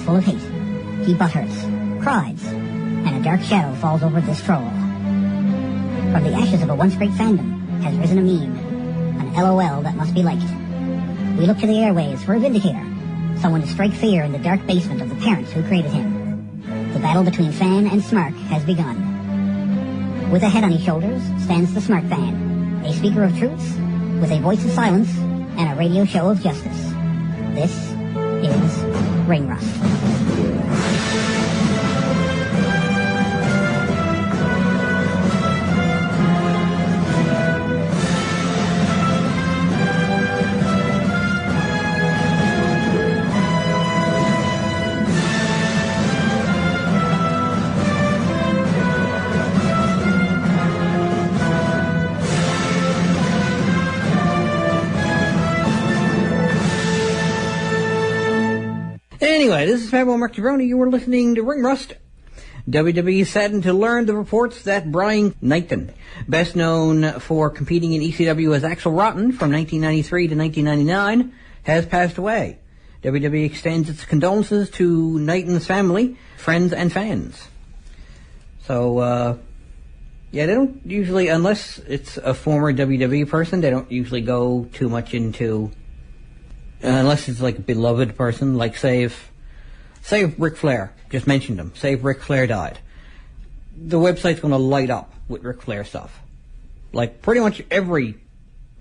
full of hate. He butters, cries, and a dark shadow falls over this troll. From the ashes of a once great fandom has risen a meme, an LOL that must be liked. We look to the airways for a vindicator, someone to strike fear in the dark basement of the parents who created him. The battle between fan and Smark has begun. With a head on his shoulders stands the Smark fan, a speaker of truths, with a voice of silence and a radio show of justice. This is Ring Rust. Anyway, this is Fabio Martironi. You were listening to Ring Rust. WWE saddened to learn the reports that Brian Knighton, best known for competing in ECW as Axel Rotten from 1993 to 1999, has passed away. WWE extends its condolences to Knighton's family, friends, and fans. So, yeah, they don't usually, unless it's a former WWE person, they don't usually go too much into, unless it's like a beloved person, like say if Ric Flair, just mentioned him, say if Ric Flair died, the website's going to light up with Ric Flair stuff. Like pretty much every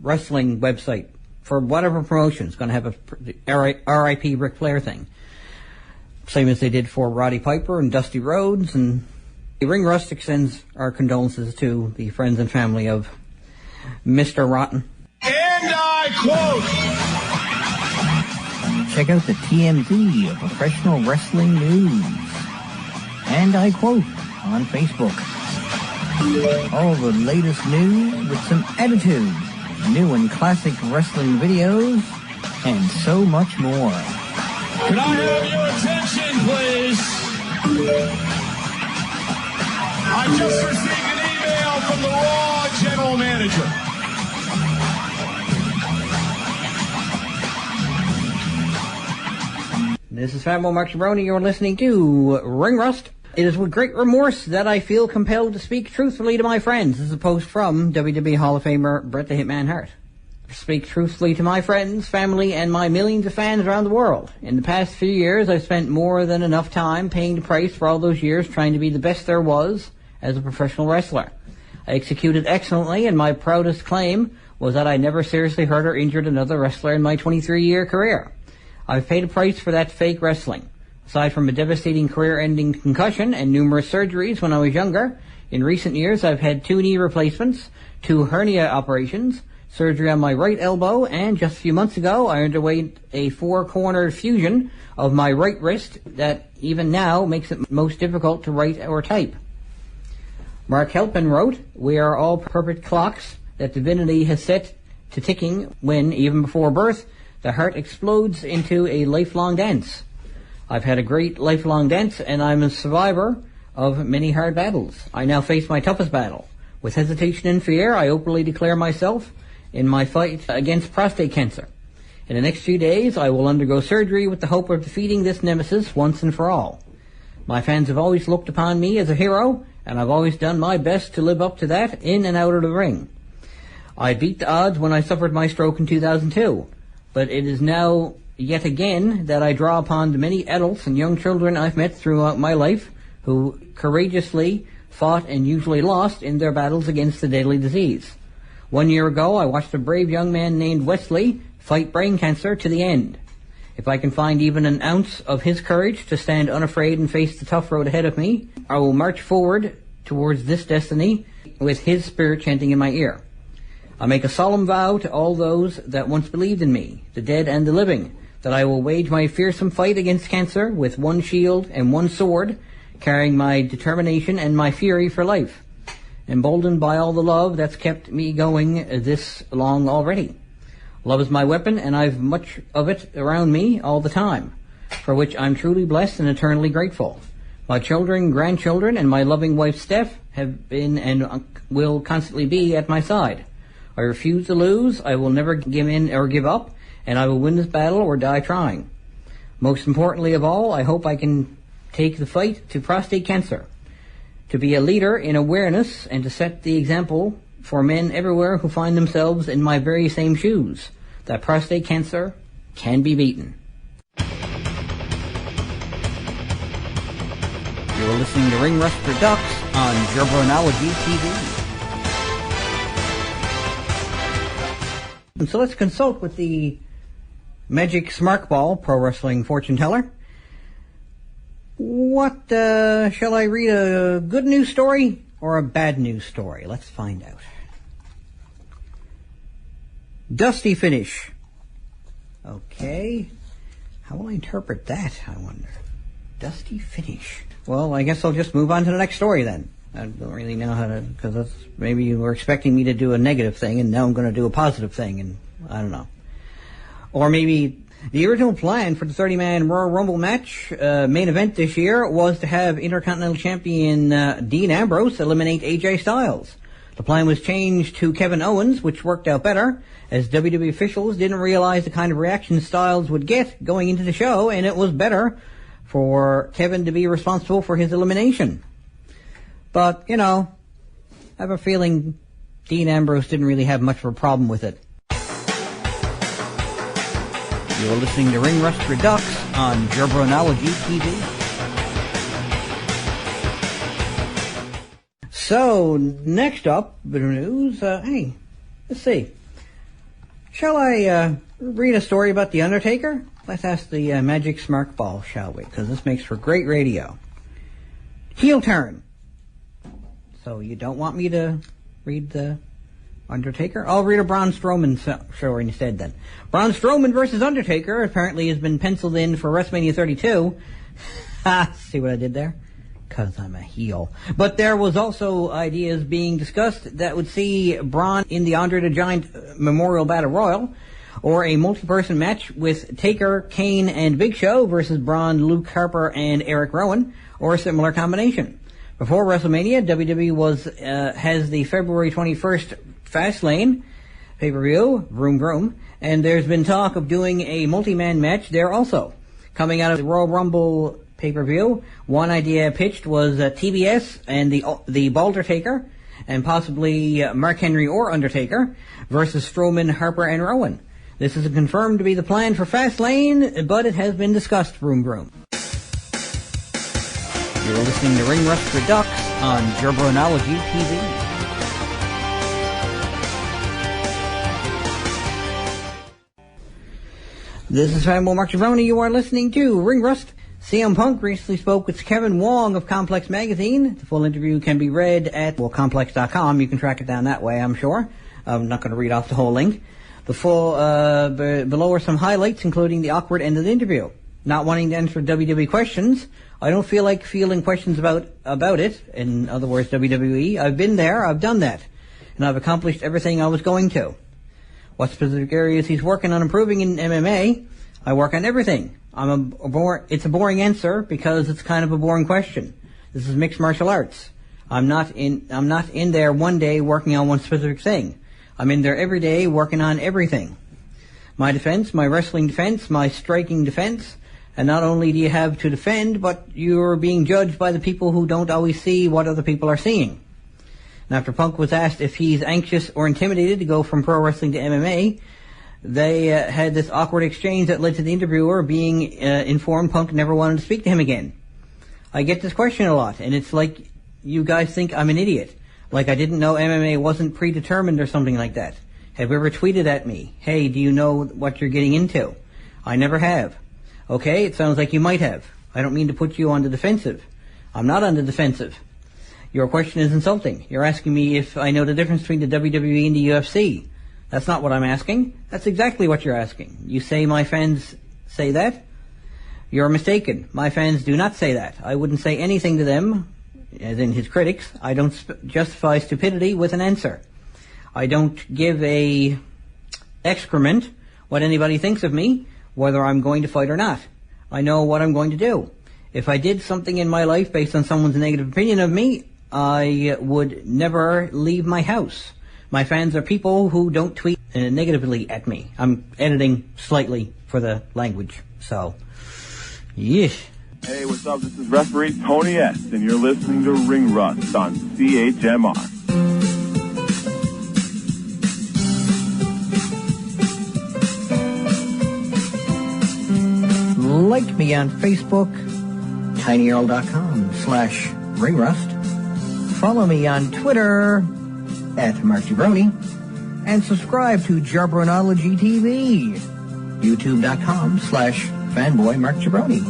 wrestling website for whatever promotion is going to have a R.I.P. Ric Flair thing. Same as they did for Roddy Piper and Dusty Rhodes, and Ring Rust extends our condolences to the friends and family of Mr. Rotten. And I quote, check out the TMZ of professional wrestling news. And I quote on Facebook, all the latest news with some attitude, new and classic wrestling videos, and so much more. Can I have your attention, please? I just received an email from the Raw general manager. This is Fabio Martironi. You're listening to Ring Rust. It is with great remorse that I feel compelled to speak truthfully to my friends. This is a post from WWE Hall of Famer Bret the Hitman Hart. Speak truthfully to my friends, family, and my millions of fans around the world. In the past few years, I've spent more than enough time paying the price for all those years trying to be the best there was as a professional wrestler. I executed excellently, and my proudest claim was that I never seriously hurt or injured another wrestler in my 23-year career. I've paid a price for that fake wrestling. Aside from a devastating career-ending concussion and numerous surgeries when I was younger, in recent years I've had 2 knee replacements, 2 hernia operations, surgery on my right elbow, and just a few months ago I underwent a 4-cornered fusion of my right wrist that even now makes it most difficult to write or type. Mark Helpin wrote, "We are all perfect clocks that divinity has set to ticking when, even before birth, the heart explodes into a lifelong dance. I've had a great lifelong dance, and I'm a survivor of many hard battles. I now face my toughest battle. With hesitation and fear, I openly declare myself in my fight against prostate cancer. In the next few days, I will undergo surgery with the hope of defeating this nemesis once and for all. My fans have always looked upon me as a hero, and I've always done my best to live up to that in and out of the ring. I beat the odds when I suffered my stroke in 2002. But it is now, yet again, that I draw upon the many adults and young children I've met throughout my life who courageously fought and usually lost in their battles against the deadly disease. 1 year ago, I watched a brave young man named Wesley fight brain cancer to the end. If I can find even an ounce of his courage to stand unafraid and face the tough road ahead of me, I will march forward towards this destiny with his spirit chanting in my ear. I make a solemn vow to all those that once believed in me, the dead and the living, that I will wage my fearsome fight against cancer with one shield and one sword, carrying my determination and my fury for life, emboldened by all the love that's kept me going this long already. Love is my weapon, and I've much of it around me all the time, for which I'm truly blessed and eternally grateful. My children, grandchildren, and my loving wife Steph have been and will constantly be at my side. I refuse to lose, I will never give in or give up, and I will win this battle or die trying. Most importantly of all, I hope I can take the fight to prostate cancer, to be a leader in awareness and to set the example for men everywhere who find themselves in my very same shoes, that prostate cancer can be beaten. You're listening to Ring Rust REDUX on Gerberology TV. And so let's consult with the Magic Smart Ball Pro Wrestling Fortune Teller. What, shall I read a good news story or a bad news story? Let's find out. Dusty finish. Okay. How will I interpret that, I wonder? Dusty finish. Well, I guess I'll just move on to the next story then. I don't really know how to, because that's, maybe you were expecting me to do a negative thing and now I'm going to do a positive thing, and I don't know. Or maybe the original plan for the 30-man Royal Rumble match, main event this year, was to have Intercontinental Champion Dean Ambrose eliminate AJ Styles. The plan was changed to Kevin Owens, which worked out better, as WWE officials didn't realize the kind of reaction Styles would get going into the show, and it was better for Kevin to be responsible for his elimination. But, you know, I have a feeling Dean Ambrose didn't really have much of a problem with it. You're listening to Ring Rust Redux on Gerberology TV. So, next up, bit of news. Hey, let's see. Shall I read a story about The Undertaker? Let's ask the Magic Smart Ball, shall we? Because this makes for great radio. Heel turn. So you don't want me to read the Undertaker? I'll read a Braun Strowman story instead then. Braun Strowman versus Undertaker apparently has been penciled in for WrestleMania 32. Ha! See what I did there? Because I'm a heel. But there was also ideas being discussed that would see Braun in the Andre the Giant Memorial Battle Royal, or a multi-person match with Taker, Kane, and Big Show versus Braun, Luke Harper, and Eric Rowan, or a similar combination. Before WrestleMania, WWE has the February 21st Fastlane pay-per-view, Vroom Vroom, and there's been talk of doing a multi-man match there also. Coming out of the Royal Rumble pay-per-view, one idea pitched was TBS and the Balder Taker, and possibly Mark Henry or Undertaker, versus Strowman, Harper, and Rowan. This is confirmed to be the plan for Fastlane, but it has been discussed, Vroom Vroom. You're listening to Ring Rust Redux on Gerberology TV. This is Fanboy Mark Giovanni. You are listening to Ring Rust. CM Punk recently spoke with Kevin Wong of Complex Magazine. The full interview can be read at, complex.com. You can track it down that way, I'm sure. I'm not going to read off the whole link. The full, below are some highlights, including the awkward end of the interview. Not wanting to answer WWE questions, I don't feel like fielding questions about it. In other words, WWE. I've been there, I've done that, and I've accomplished everything I was going to. What specific areas he's working on improving in MMA? I work on everything. It's a boring answer because it's kind of a boring question. This is mixed martial arts. I'm not in there one day working on one specific thing. I'm in there every day working on everything. My defense, my wrestling defense, my striking defense. And not only do you have to defend, but you're being judged by the people who don't always see what other people are seeing. And after Punk was asked if he's anxious or intimidated to go from pro wrestling to MMA, they had this awkward exchange that led to the interviewer being informed Punk never wanted to speak to him again. I get this question a lot, and it's like you guys think I'm an idiot. Like I didn't know MMA wasn't predetermined or something like that. Have you ever tweeted at me, hey, do you know what you're getting into? I never have. Okay, it sounds like you might have. I don't mean to put you on the defensive. I'm not on the defensive. Your question is insulting. You're asking me if I know the difference between the WWE and the UFC. That's not what I'm asking. That's exactly what you're asking. You say my fans say that? You're mistaken. My fans do not say that. I wouldn't say anything to them, as in his critics. I don't justify stupidity with an answer. I don't give a excrement what anybody thinks of me, whether I'm going to fight or not. I know what I'm going to do. If I did something in my life based on someone's negative opinion of me, I would never leave my house. My fans are people who don't tweet negatively at me. I'm editing slightly for the language, so Yeesh. Hey, what's up? This is referee Tony S., and you're listening to Ring Rust on CHMR. Like me on Facebook, tinyurl.com/ringrust. Follow me on Twitter @MarkGibroni. And subscribe to Jabronology TV, youtube.com/fanboymarkgibroni.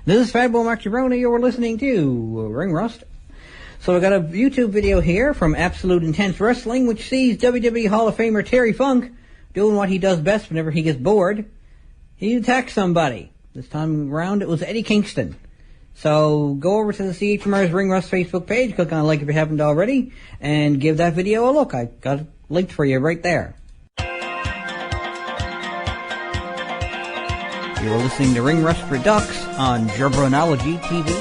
This is Fanboy Mark Gibroni. You're listening to Ring Rust. So we got a YouTube video here from Absolute Intense Wrestling, which sees WWE Hall of Famer Terry Funk doing what he does best whenever he gets bored. He attacks somebody. This time around, it was Eddie Kingston. So go over to the CHMR's Ring Rust Facebook page, click on like if you haven't already, and give that video a look. I got it linked for you right there. You're listening to Ring Rust Redux on Jabronology TV.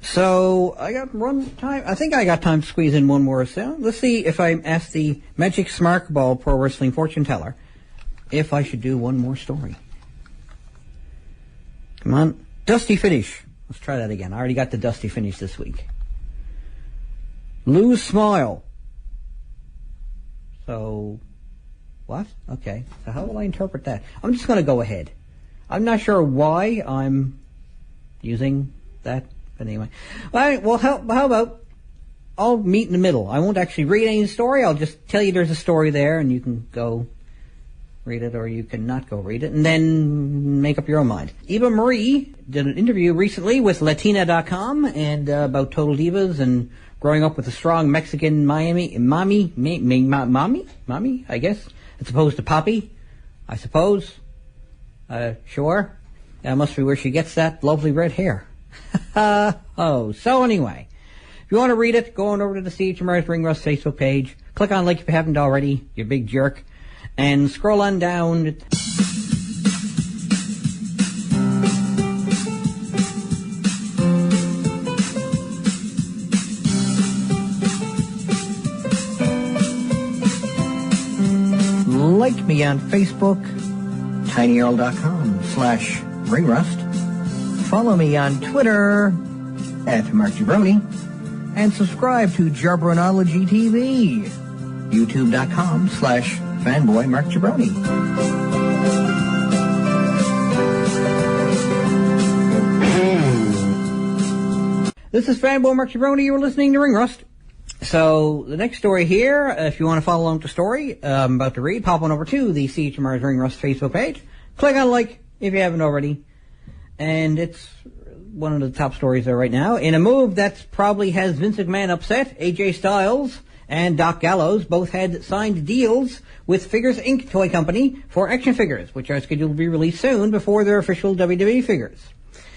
So, I got time. I think I got time to squeeze in one more sound. Let's see if I ask the Magic Smark Ball Pro Wrestling Fortune Teller if I should do one more story. Come on. Dusty finish. Let's try that again. I already got the dusty finish this week. Lose smile. So, what? Okay. So how will I interpret that? I'm just going to go ahead. I'm not sure why I'm using that. But anyway. All right, well, how about I'll meet in the middle. I won't actually read any story. I'll just tell you there's a story there, and you can go read it, or you can not go read it, and then make up your own mind. Eva Marie did an interview recently with Latina.com and about Total Divas and growing up with a strong Mexican mommy, I guess, as opposed to Poppy, I suppose. Sure. That must be where she gets that lovely red hair. So anyway, if you want to read it, go on over to the CHMR's Ring Rust Facebook page, click on like if you haven't already, you big jerk, and scroll on down. Like me on Facebook, tinyurl.com/ringrust. Follow me on Twitter @MarkGibroni. And subscribe to Jabronology TV, youtube.com/fanboymarkgibroni. This is Fanboy Mark Gibroni. You were listening to Ring Rust. So the next story here, if you want to follow along with the story I'm about to read, pop on over to the CHMR's Ring Rust Facebook page. Click on like if you haven't already. And it's one of the top stories there right now. In a move that probably has Vince McMahon upset, AJ Styles and Doc Gallows both had signed deals with Figures Inc. toy company for action figures, which are scheduled to be released soon before their official WWE figures.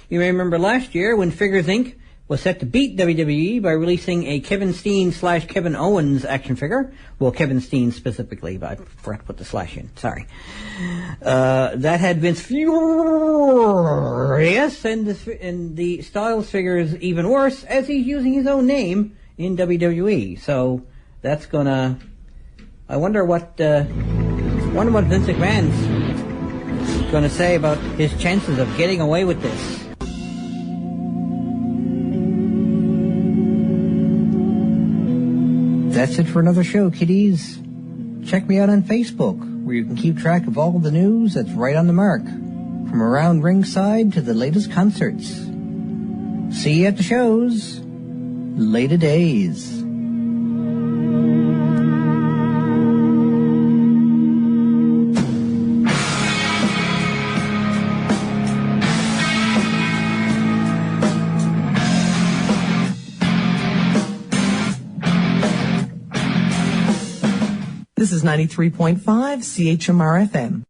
You may remember last year when Figures Inc. was set to beat WWE by releasing a Kevin Steen/Kevin Owens action figure. Well, Kevin Steen specifically, but I forgot to put the slash in. Sorry. That had Vince furious, and the Styles figure is even worse, as he's using his own name in WWE. So that's gonna. I wonder what Vince McMahon's gonna say about his chances of getting away with this. That's it for another show, kiddies. Check me out on Facebook, where you can keep track of all the news that's right on the mark, from around ringside to the latest concerts. See you at the shows. Later days. This is 93.5 CHMR FM.